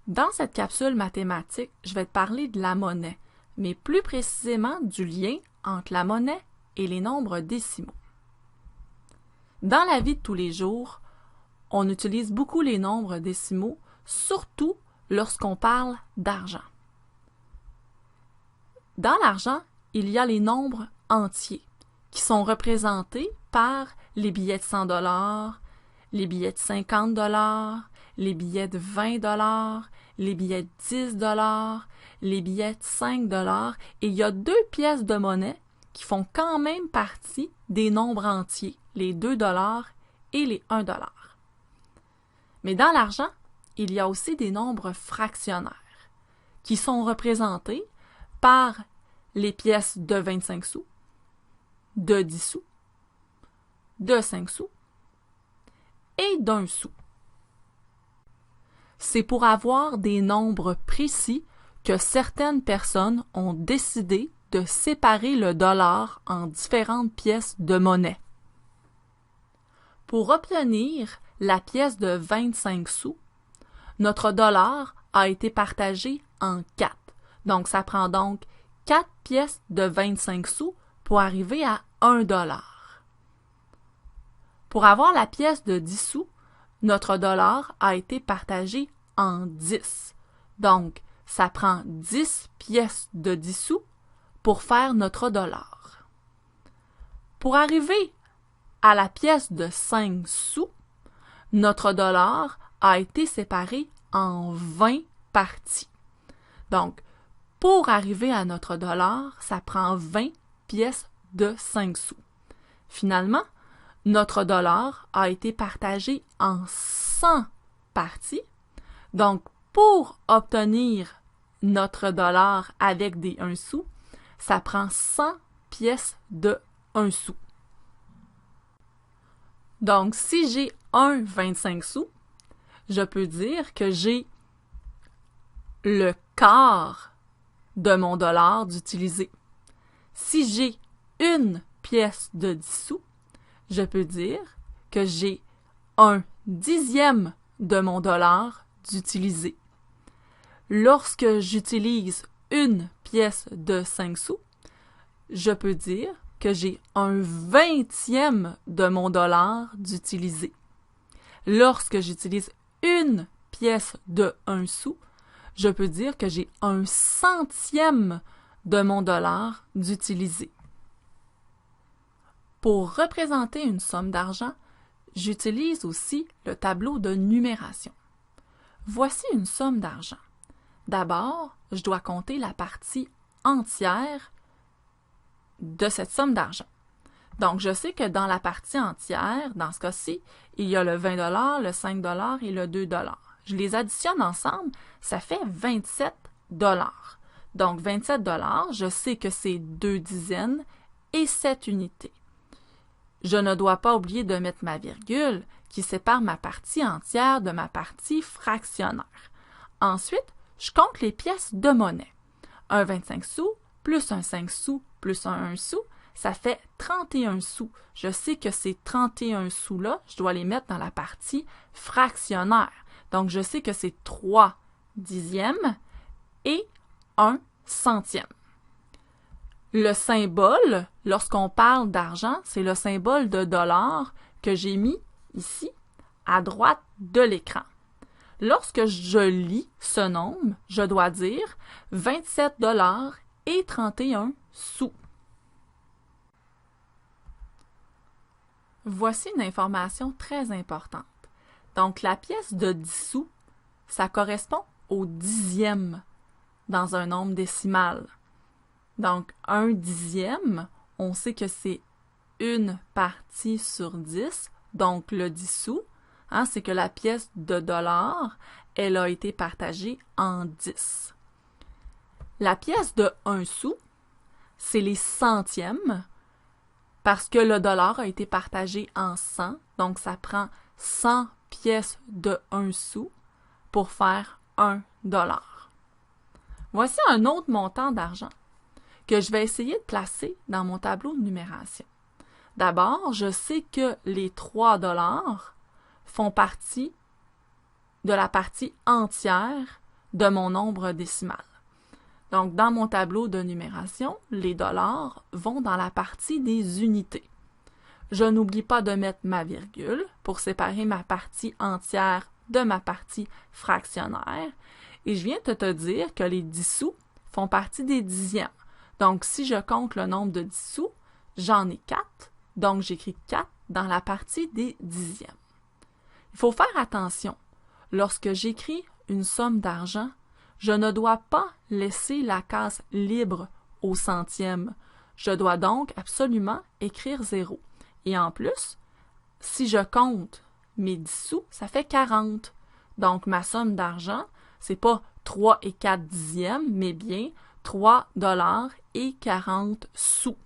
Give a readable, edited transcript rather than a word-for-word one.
Dans cette capsule mathématique, je vais te parler de la monnaie, mais plus précisément du lien entre la monnaie et les nombres décimaux. Dans la vie de tous les jours, on utilise beaucoup les nombres décimaux, surtout lorsqu'on parle d'argent. Dans l'argent, il y a les nombres entiers, qui sont représentés par les billets de 100 $, les billets de 50 $, les billets de 20 $, les billets de 10 $, les billets de 5 $, et il y a deux pièces de monnaie qui font quand même partie des nombres entiers, les 2 $ et les 1 $. Mais dans l'argent, il y a aussi des nombres fractionnaires, qui sont représentés par les pièces de 25 sous, de 10 sous, de 5 sous et d'1 sou. C'est pour avoir des nombres précis que certaines personnes ont décidé de séparer le dollar en différentes pièces de monnaie. Pour obtenir la pièce de 25 sous, notre dollar a été partagé en 4. Donc, ça prend donc 4 pièces de 25 sous pour arriver à 1 $. Pour avoir la pièce de 10 sous, notre dollar a été partagé en 10. Donc, ça prend 10 pièces de 10 sous pour faire notre dollar. Pour arriver à la pièce de 5 sous, notre dollar a été séparé en 20 parties. Donc, pour arriver à notre dollar, ça prend 20 pièces de 5 sous. Finalement, notre dollar a été partagé en 100 parties. Donc, pour obtenir notre dollar avec des 1 sou, ça prend 100 pièces de 1 sou. Donc, si j'ai un 25 sous, je peux dire que j'ai le quart de mon dollar d'utiliser. Si j'ai une pièce de 10 sous, je peux dire que j'ai un dixième de mon dollar d'utiliser. Lorsque j'utilise une pièce de 5 sous, je peux dire que j'ai un vingtième de mon dollar d'utiliser. Lorsque j'utilise une pièce de 1 sou, je peux dire que j'ai un centième de mon dollar d'utiliser. Pour représenter une somme d'argent, j'utilise aussi le tableau de numération. Voici une somme d'argent. D'abord, je dois compter la partie entière de cette somme d'argent. Donc, je sais que dans la partie entière, dans ce cas-ci, il y a le 20 $, le 5 $ et le 2 $. Je les additionne ensemble, ça fait 27 $. Donc, 27 $, je sais que c'est 2 dizaines et 7 unités. Je ne dois pas oublier de mettre ma virgule qui sépare ma partie entière de ma partie fractionnaire. Ensuite, je compte les pièces de monnaie. Un 25 sous plus un 5 sous plus un 1 sou, ça fait 31 sous. Je sais que ces 31 sous-là, je dois les mettre dans la partie fractionnaire. Donc, je sais que c'est 3 dixièmes et 1 centième. Le symbole, lorsqu'on parle d'argent, c'est le symbole de dollar que j'ai mis ici, à droite de l'écran. Lorsque je lis ce nombre, je dois dire 27 $ et 31 sous. Voici une information très importante. Donc, la pièce de 10 sous, ça correspond au dixième dans un nombre décimal. Donc, un dixième, on sait que c'est une partie sur 10, donc le 10 sous, c'est que la pièce de dollar, elle a été partagée en 10. La pièce de 1 sou, c'est les centièmes, parce que le dollar a été partagé en 100, donc ça prend 100 pièces de 1 sou pour faire 1 $. Voici un autre montant d'argent que je vais essayer de placer dans mon tableau de numération. D'abord, je sais que les 3 $ font partie de la partie entière de mon nombre décimal. Donc, dans mon tableau de numération, les dollars vont dans la partie des unités. Je n'oublie pas de mettre ma virgule pour séparer ma partie entière de ma partie fractionnaire. Et je viens de te dire que les 10 sous font partie des dixièmes. Donc, si je compte le nombre de 10 sous, j'en ai 4. Donc, j'écris 4 dans la partie des dixièmes. Il faut faire attention. Lorsque j'écris une somme d'argent, je ne dois pas laisser la case libre au centième. Je dois donc absolument écrire 0. Et en plus, si je compte mes 10 sous, ça fait 40. Donc, ma somme d'argent, c'est pas 3 et 4 dixièmes, mais bien 3 $ et 40 sous.